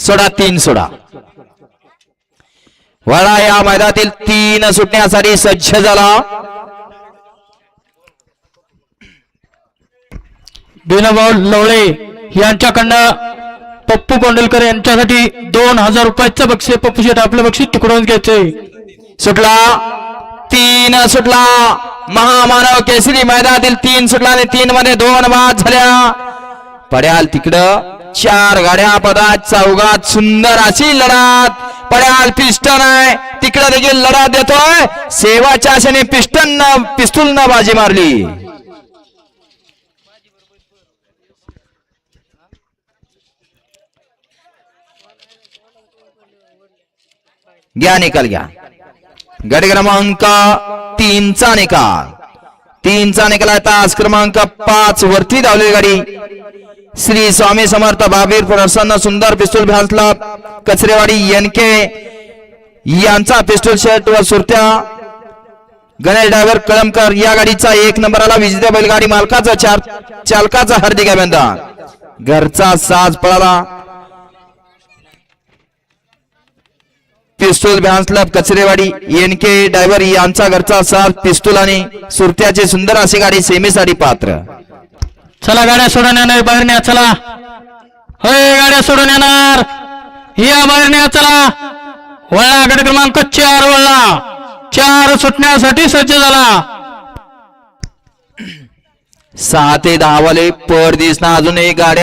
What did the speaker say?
सोडा 3 सोडा. वळा या मैदानातील 3 सुटण्यासाठी सज्ज झाला. बिनभाऊ लवळे यांच्याकडनं पप्पू कोंडलकर यांच्यासाठी 2000 रुपयाचं बक्षीस. पप्पू शेठ आपलं बक्षीस तिकडून घ्यायचंय. सुटला 3 सुटला. महामानव केसरी मैदानातील 3 सुटला आणि 3 मध्ये 2 बाद झाल्या. पड्याल तिकडं 4 गाड्या पदात चौघात सुंदर अशी लढत. पड्याल पिस्टन आहे तिकडं देखील लढत देतोय. सेवाच्या आशेने पिस्तूलनं बाजी मारली. घ्या निकाल घ्या. गट क्रमांक 3चा निकाल. 3चा निकाल आहे. तास क्रमांक 5 वरती धावलेली गाडी श्री स्वामी समर्थ बाबीर प्रसन्न सुंदर पिस्तूल भासला कचरेवाडी एनके यांचा पिस्तूल शर्ट व सुरत्या गणेश ड्रायव्हर कळमकर या गाडीचा 1 नंबरला विजेत्या बैलगाडी मालकाचा चालकाचा हार्दिक अभिनंदन. घरचा साज पळाला. पिस्तूल भ्यान्सलब कचरेवाडी एनके ड्रायव्हर यांचा घरचा साज पिस्तूल आणि सुरत्याची सुंदर अशी गाडी सेमीसाठी पात्र. चला गाड्या सोडून येणार बाहेर न्या. चला होय गाड्या सोडून येणार या बाहेर न्या. चला वळला गट क्रमांक 4 वळला. 4 सुटण्यासाठी सज्ज झाला. 6 ते 10 वाले पर दिसना अजून एक गाड्या